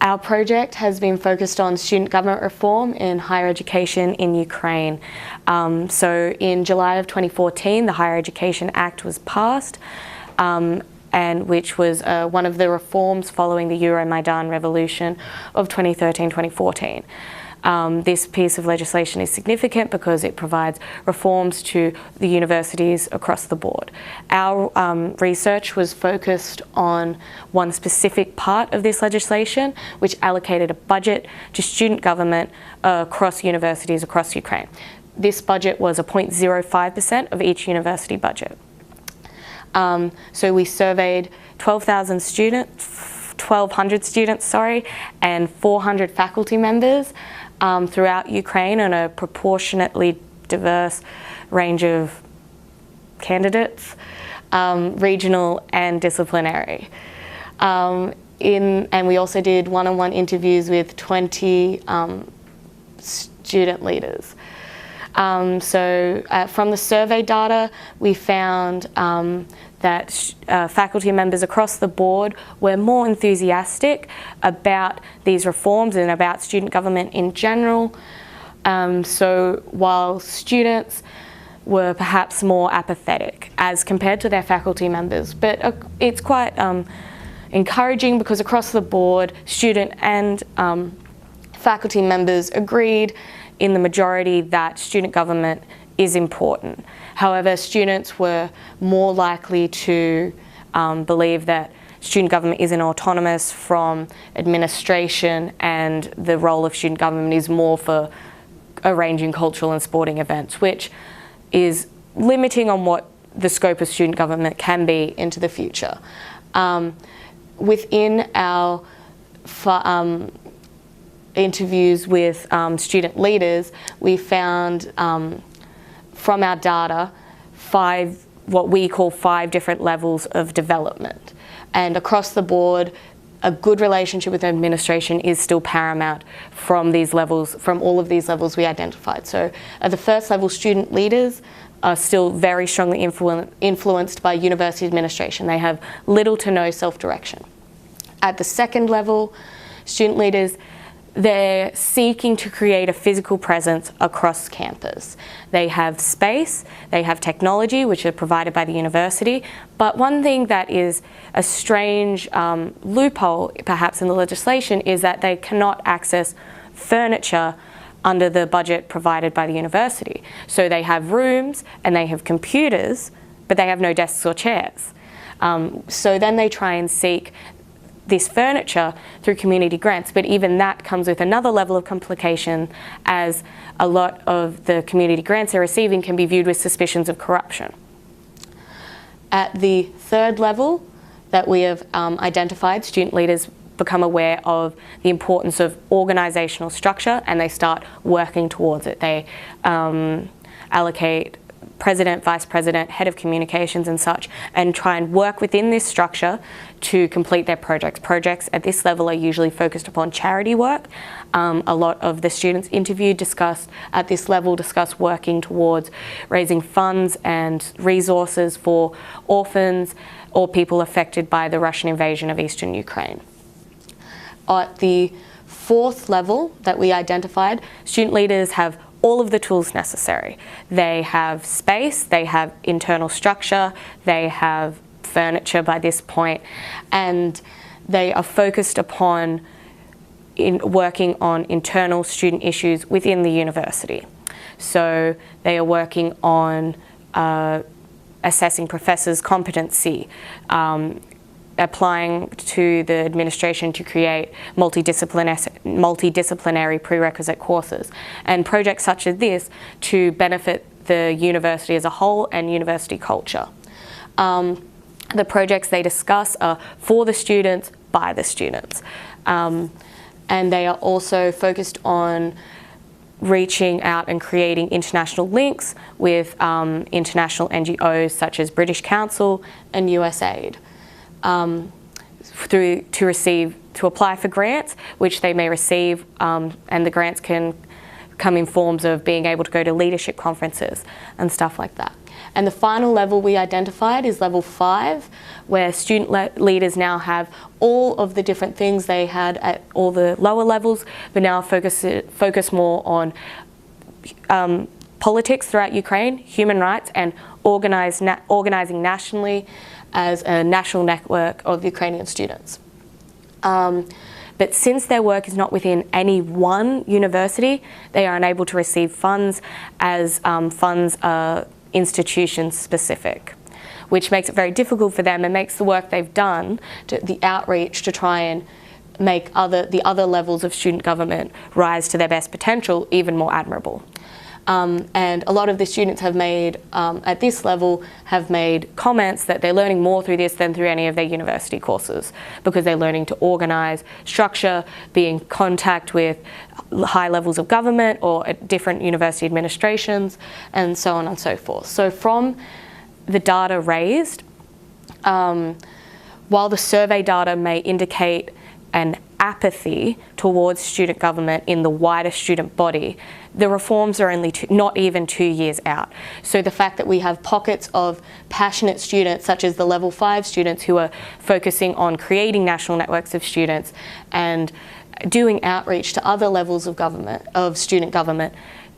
Our project has been focused on student government reform in higher education in Ukraine. So in July of 2014, the Higher Education Act was passed, and which was one of the reforms following the Euromaidan revolution of 2013-2014. This piece of legislation is significant because it provides reforms to the universities across the board. Our research was focused on one specific part of this legislation, which allocated a budget to student government across universities across Ukraine. This budget was a 0.05% of each university budget. So we surveyed 1,200 students, and 400 faculty members throughout Ukraine on a proportionately diverse range of candidates, regional and disciplinary. And we also did one-on-one interviews with 20 student leaders. From the survey data, we found that faculty members across the board were more enthusiastic about these reforms and about student government in general. So while students were perhaps more apathetic as compared to their faculty members, but it's quite encouraging because across the board, student and faculty members agreed in the majority that student government is important. However, students were more likely to believe that student government isn't autonomous from administration, and the role of student government is more for arranging cultural and sporting events, which is limiting on what the scope of student government can be into the future. Within our interviews with student leaders, we found from our data what we call 5 different levels of development. And across the board, a good relationship with administration is still paramount from these levels, from all of these levels we identified. So at the first level, student leaders are still very strongly influenced by university administration. They have little to no self-direction. At the second level, student leaders, they're seeking to create a physical presence across campus. They have space, they have technology, which are provided by the university, but one thing that is a strange loophole, perhaps in the legislation, is that they cannot access furniture under the budget provided by the university. So they have rooms and they have computers, but they have no desks or chairs. So then they try and seek this furniture through community grants, but even that comes with another level of complication, as a lot of the community grants they're receiving can be viewed with suspicions of corruption. At the third level that we have identified, student leaders become aware of the importance of organisational structure and they start working towards it. They allocate president, vice president, head of communications and such, and try and work within this structure to complete their projects. Projects at this level are usually focused upon charity work. A lot of the students interviewed at this level discuss working towards raising funds and resources for orphans or people affected by the Russian invasion of eastern Ukraine. At the fourth level that we identified, student leaders have all of the tools necessary. They have space, they have internal structure, they have furniture by this point, and they are focused upon working on internal student issues within the university. So they are working on assessing professors' competency, applying to the administration to create multidisciplinary prerequisite courses, and projects such as this to benefit the university as a whole and university culture. The projects they discuss are for the students, by the students. And they are also focused on reaching out and creating international links with international NGOs such as British Council and USAID. To apply for grants, which they may receive, and the grants can come in forms of being able to go to leadership conferences and stuff like that. And the final level we identified is level 5, where student leaders now have all of the different things they had at all the lower levels, but now focus more on politics throughout Ukraine, human rights, and organising nationally as a national network of Ukrainian students. But since their work is not within any one university, they are unable to receive funds, as funds are institution specific, which makes it very difficult for them and makes the work they've done, the outreach to try and make the other levels of student government rise to their best potential, even more admirable. And a lot of the students have made, at this level, have made comments that they're learning more through this than through any of their university courses, because they're learning to organise, structure, be in contact with high levels of government or at different university administrations, and so on and so forth. So from the data raised, while the survey data may indicate an apathy towards student government in the wider student body, the reforms are only not even 2 years out. So the fact that we have pockets of passionate students, such as the level 5 students who are focusing on creating national networks of students and doing outreach to other levels of government, of student government,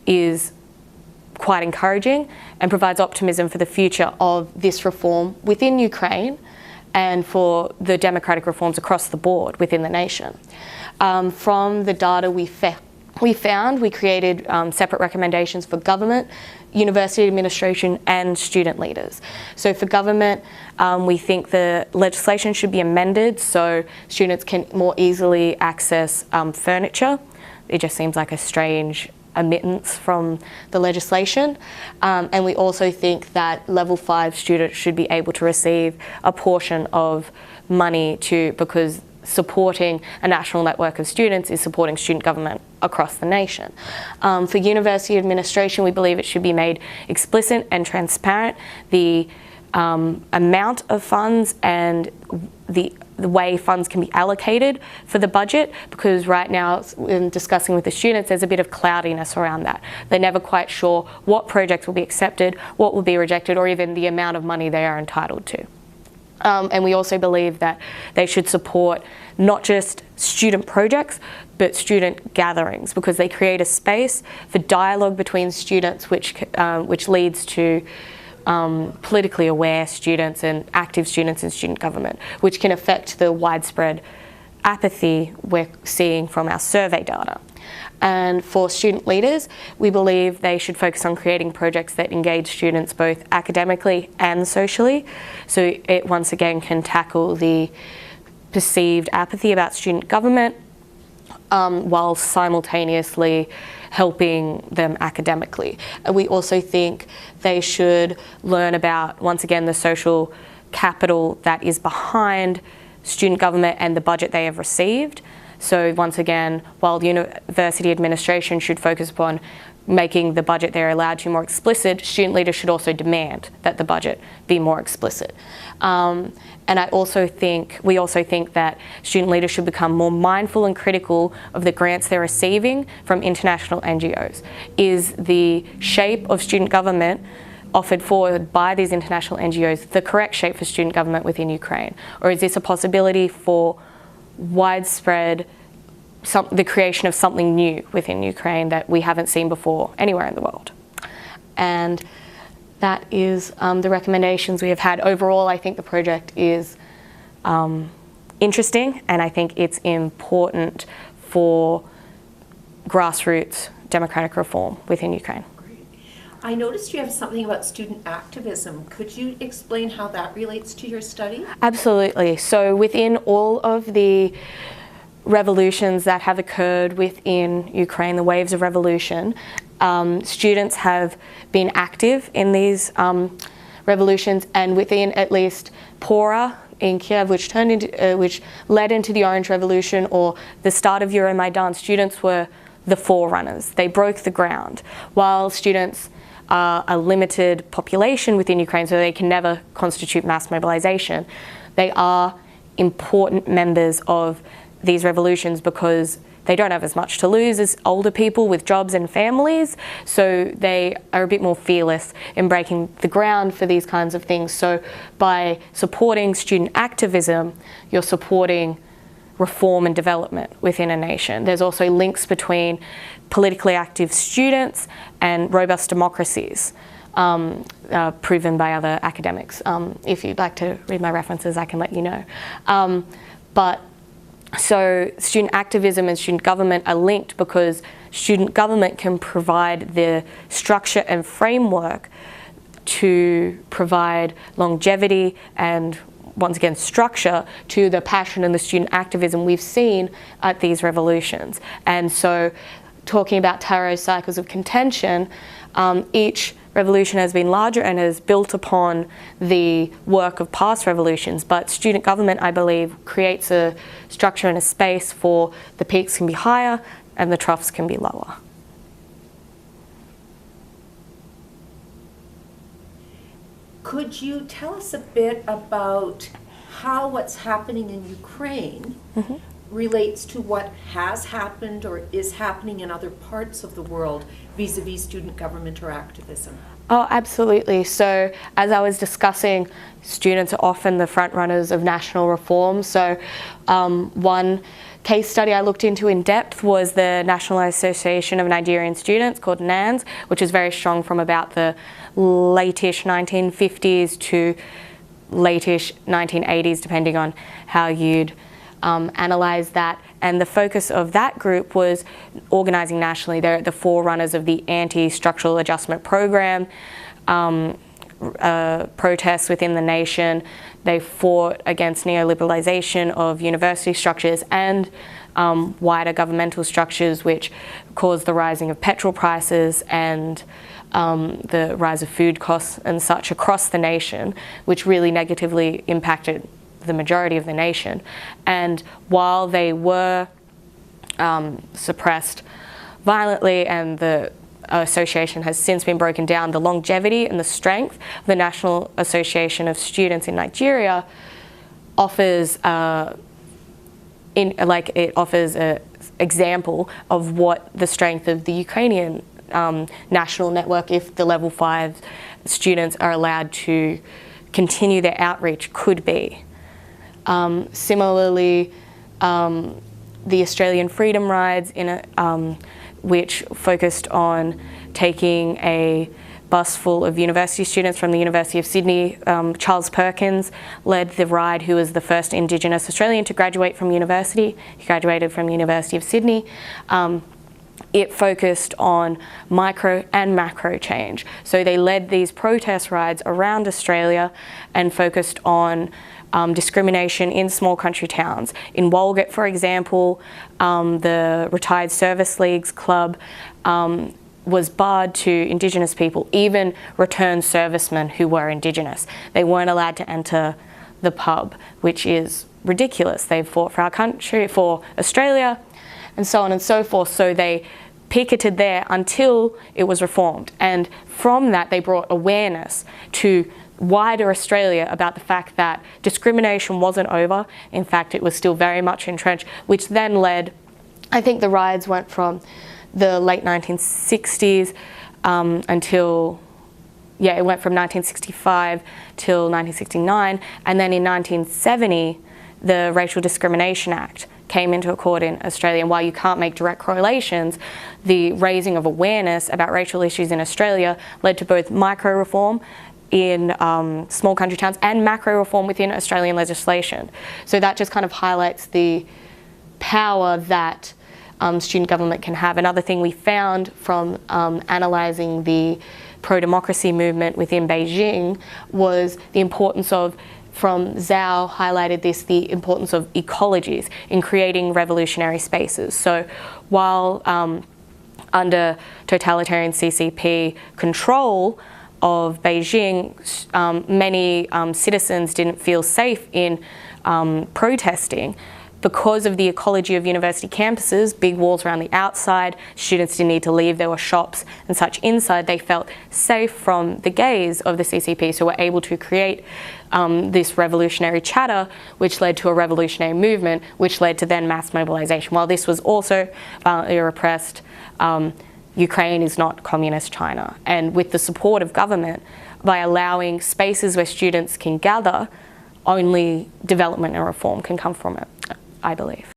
is quite encouraging and provides optimism for the future of this reform within Ukraine and for the democratic reforms across the board within the nation. From the data we found, we created separate recommendations for government, university administration, and student leaders. So for government, we think the legislation should be amended so students can more easily access furniture. It just seems like a strange omittance from the legislation. And we also think that level 5 students should be able to receive a portion of money because supporting a national network of students is supporting student government across the nation. For university administration, we believe it should be made explicit and transparent, the amount of funds and the way funds can be allocated for the budget, because right now, in discussing with the students, there's a bit of cloudiness around that. They're never quite sure what projects will be accepted, what will be rejected, or even the amount of money they are entitled to. And we also believe that they should support not just student projects, but student gatherings, because they create a space for dialogue between students, which leads to politically aware students and active students in student government, which can affect the widespread apathy we're seeing from our survey data. And for student leaders, we believe they should focus on creating projects that engage students both academically and socially. So it once again can tackle the perceived apathy about student government while simultaneously helping them academically. And we also think they should learn about, once again, the social capital that is behind student government and the budget they have received. So once again, while the university administration should focus upon making the budget they're allowed to more explicit, student leaders should also demand that the budget be more explicit. And we also think that student leaders should become more mindful and critical of the grants they're receiving from international NGOs. Is the shape of student government offered forward by these international NGOs the correct shape for student government within Ukraine? Or is this a possibility for widespread, the creation of something new within Ukraine that we haven't seen before anywhere in the world? And that is the recommendations we have had. Overall, I think the project is interesting, and I think it's important for grassroots democratic reform within Ukraine. Great. I noticed you have something about student activism. Could you explain how that relates to your study? Absolutely. So within all of the revolutions that have occurred within Ukraine, the waves of revolution, students have been active in these revolutions, and within at least Pora in Kiev, which led into the Orange Revolution, or the start of Euromaidan, students were the forerunners. They broke the ground. While students are a limited population within Ukraine, so they can never constitute mass mobilization, they are important members of these revolutions because they don't have as much to lose as older people with jobs and families, so they are a bit more fearless in breaking the ground for these kinds of things. So by supporting student activism, you're supporting reform and development within a nation. There's also links between politically active students and robust democracies, proven by other academics. If you'd like to read my references, I can let you know. So student activism and student government are linked because student government can provide the structure and framework to provide longevity and, once again, structure to the passion and the student activism we've seen at these revolutions. And so, talking about Taro's cycles of contention, each revolution has been larger and has built upon the work of past revolutions, but student government, I believe, creates a structure and a space for the peaks can be higher and the troughs can be lower. Could you tell us a bit about how what's happening in Ukraine relates to what has happened or is happening in other parts of the world vis-a-vis student government or activism? Oh, absolutely. So as I was discussing, students are often the front runners of national reform. So one case study I looked into in depth was the National Association of Nigerian Students, called NANS, which is very strong from about the late-ish 1950s to late-ish 1980s, depending on how you'd analyze that. And the focus of that group was organising nationally. They're the forerunners of the anti-structural adjustment program, protests within the nation. They fought against neoliberalisation of university structures and wider governmental structures, which caused the rising of petrol prices and the rise of food costs and such across the nation, which really negatively impacted the majority of the nation. And while they were suppressed violently and the association has since been broken down, the longevity and the strength of the National Association of Students in Nigeria offers it offers an example of what the strength of the Ukrainian national network, if the level 5 students are allowed to continue their outreach, could be. Similarly, the Australian Freedom Rides, which focused on taking a bus full of university students from the University of Sydney. Charles Perkins led the ride, who was the first Indigenous Australian to graduate from university. He graduated from the University of Sydney. It focused on micro and macro change. So they led these protest rides around Australia and focused on discrimination in small country towns. In Walgett, for example, the Retired Service Leagues Club was barred to Indigenous people, even returned servicemen who were Indigenous. They weren't allowed to enter the pub, which is ridiculous. They fought for our country, for Australia, and so on and so forth. So they picketed there until it was reformed. And from that, they brought awareness to wider Australia about the fact that discrimination wasn't over. In fact, it was still very much entrenched, which then led, I think the riots went from the late 1960s until, it went from 1965 till 1969. And then in 1970, the Racial Discrimination Act came into accord in Australia. And while you can't make direct correlations, the raising of awareness about racial issues in Australia led to both micro reform in small country towns and macro reform within Australian legislation. So that just kind of highlights the power that student government can have. Another thing we found from analysing the pro-democracy movement within Beijing was the importance of, from Zhao highlighted this, the importance of ecologies in creating revolutionary spaces. So while under totalitarian CCP control of Beijing, many citizens didn't feel safe in protesting, because of the ecology of university campuses, big walls around the outside, students didn't need to leave, there were shops and such inside, they felt safe from the gaze of the CCP, so were able to create this revolutionary chatter, which led to a revolutionary movement, which led to then mass mobilization. While this was also violently repressed, Ukraine is not communist China. And with the support of government, by allowing spaces where students can gather, only development and reform can come from it, I believe.